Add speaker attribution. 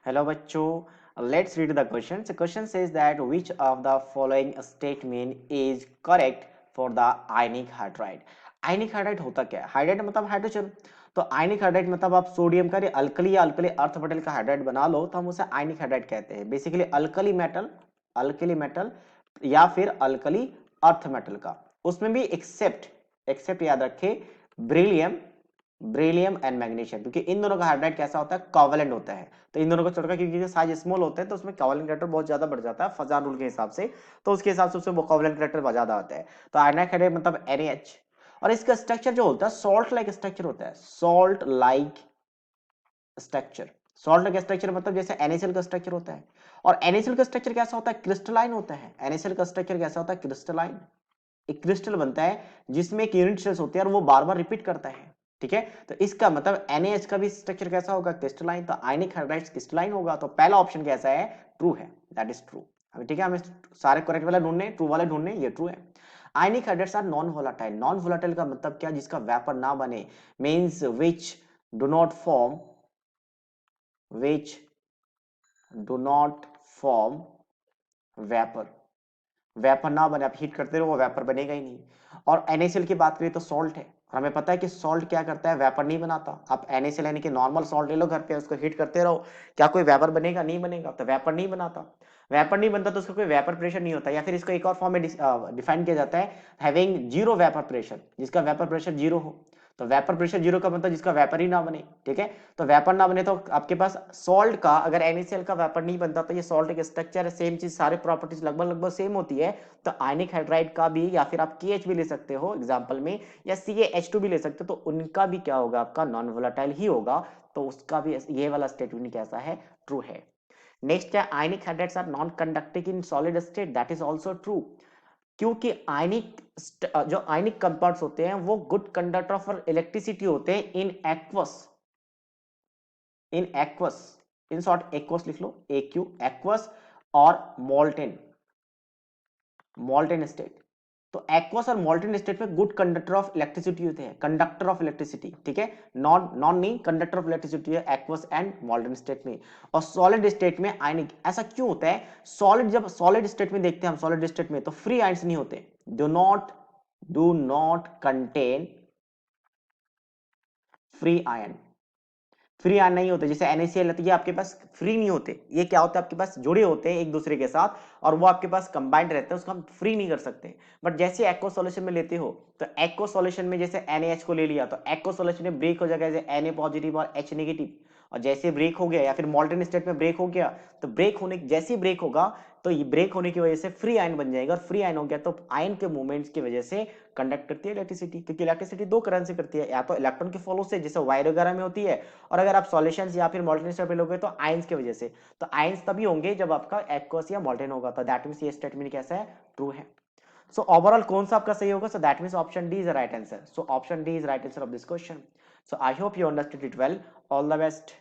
Speaker 1: Hello बच्चों, let's read the question. The question says that which of the following statement is correct for the ionic hydride? Ionic hydride होता क्या है? Hydride मतलब hydrogen. तो आयनिक hydride मतलब आप sodium का अल्कली या अल्कली अर्थ मेटल का हाइड्राइड बना लो तो हम उसे आयनिक हाइड्राइड कहते हैं। बेसिकली अल्कली मेटल या फिर अल्कली अर्थ मेटल का। उसमें भी एक्सेप्ट याद रखे ब्रिलियम ब्रिलियम एंड मैग्नीशियम, क्योंकि इन दोनों का हाइड्राइड कैसा होता है? कोवेलेंट होता है। तो इन दोनों को छोड़कर क्योंकि साइज स्मॉल होते हैं तो उसमें कोवेलेंट कैरेक्टर बहुत ज्यादा बढ़ जाता है फजान रूल के हिसाब से। तो उसके हिसाब से उसमें कोवेलेंट कैरेक्टर बहुत ज्यादा आता है। तो आयनिक हाइड्राइड मतलब NaH। और इसका स्ट्रक्चर जो होता है सॉल्ट लाइक स्ट्रक्चर होता है। स्ट्रक्चर सॉल्ट लाइक स्ट्रक्चर मतलब जैसे NaCl का स्ट्रक्चर होता है। और NaCl का स्ट्रक्चर कैसा होता है? क्रिस्टलाइन होता है। NaCl का स्ट्रक्चर कैसा होता है? क्रिस्टलाइन। एक क्रिस्टल बनता है जिसमें एक यूनिट सेल्स होते हैं और वो बार बार रिपीट करता है। ठीक है, तो इसका मतलब NaH का भी स्ट्रक्चर कैसा होगा? क्रिस्टलाइन। तो आयनिक हाइड्राइड क्रिस्टलाइन होगा। तो पहला ऑप्शन कैसा है? ट्रू है, दैट इज ट्रू। अभी ठीक है, हमें सारे करेक्ट वाले ढूंढने, ट्रू वाले ढूंढने, ये ट्रू है। Ionic hydrides are non volatile. Non volatile का मतलब क्या? जिसका वेपर ना बने, means which do not form which do not form vapour. Vapour ना बने, आप हीट करते रहो वो वेपर बनेगा ही नहीं। और NaCl की बात करें तो सॉल्ट है, और हमें पता है कि सॉल्ट क्या करता है? वेपर नहीं बनाता। आप NaCl यानी कि नॉर्मल सॉल्ट ले लो घर पे, उसको हीट करते रहो, क्या कोई वेपर बनेगा? नहीं बनेगा। तो वेपर नहीं बनाता। वेपर नहीं बनता तो उसका कोई वेपर प्रेशर नहीं होता। या फिर इसको एक और फॉर्म में डिफाइन किया जाता है, हैविंग जीरो वेपर प्रेशर, जिसका वेपर प्रेशर जीरो हो। तो वेपर प्रेशर जीरो का मतलब जिसका वेपर ही ना बने। ठीक है, तो वेपर ना बने तो आपके पास सॉल्ट का, अगर NaCl का वेपर नहीं बनता तो ये सॉल्ट का स्ट्रक्चर है, सेम चीज, सारे प्रॉपर्टीज लगभग लगभग सेम होती है। तो आयनिक हाइड्राइड का भी, या फिर आप KH भी ले सकते हो एग्जांपल में, या CaH2 भी ले सकते हो, तो उनका भी क्या होगा? आपका नॉन वोलेटाइल ही होगा। तो उसका भी ये वाला स्टेटमेंट कैसा है? ट्रू है। नेक्स्ट है ionic hydrides are non conducting in solid state, that is also true. क्योंकि जो आयनिक कंपाउंड्स होते हैं वो गुड कंडक्टर ऑफ इलेक्ट्रिसिटी होते हैं in aqueous in short aqueous लिख लो, AQ एक्वस, और मोल्टेन मोल्टेन स्टेट। तो एक्वस और मोल्टेन स्टेट में गुड कंडक्टर ऑफ इलेक्ट्रिसिटी होते हैं, कंडक्टर ऑफ इलेक्ट्रिसिटी। ठीक है, नॉन नॉन नहीं, कंडक्टर ऑफ इलेक्ट्रिसिटी है एक्वस एंड मोल्टेन स्टेट में। और सॉलिड स्टेट में आयनिक। ऐसा क्यों होता है? जब सॉलिड स्टेट में देखते हैं हम, सॉलिड स्टेट में तो फ्री आयंस नहीं होते। Do not contain free ion. Free ion नहीं होते। जैसे NaCl है तो ये आपके पास फ्री नहीं होते, ये क्या होता है? आपके पास जुड़े होते हैं एक दूसरे के साथ, और वो आपके पास कंबाइंड रहते हैं, उसको हम फ्री नहीं कर सकते। बट जैसे एक्व सॉल्यूशन में लेते हो, तो एक्व सॉल्यूशन में जैसे NaH को ले लिया तो एक्व सॉल्यूशन में ब्रेक हो जाएगा, जैसे Na पॉजिटिव और H नेगेटिव। और जैसे ब्रेक हो गया, या फिर मॉल्टन स्टेट में ब्रेक हो गया, तो ब्रेक होने जैसे ही ब्रेक होगा तो ये ब्रेक होने की वजह से फ्री आयन बन जाएगा। और फ्री आयन हो गया तो आयन के मूवमेंट्स की वजह से कंडक्ट करती है इलेक्ट्रिसिटी, क्योंकि इलेक्ट्रिसिटी दो करंट से करती है, या तो इलेक्ट्रॉन के फॉलो से जैसे वायर वगैरह में होती है, और अगर आप सॉल्यूशंस या फिर मॉल्टेन स्टेट में लोगे तो आयंस की वजह से। तो आयंस तभी होंगे जब आपका एक्वस या मॉल्टेन होगा। तो दैट मींस ये स्टेटमेंट कैसा है? ट्रू है। सो ओवरऑल कौन सा आपका सही होगा? So that means option D is the right answer. So option D is right answer of this question. So I hope you understood it well. All the best.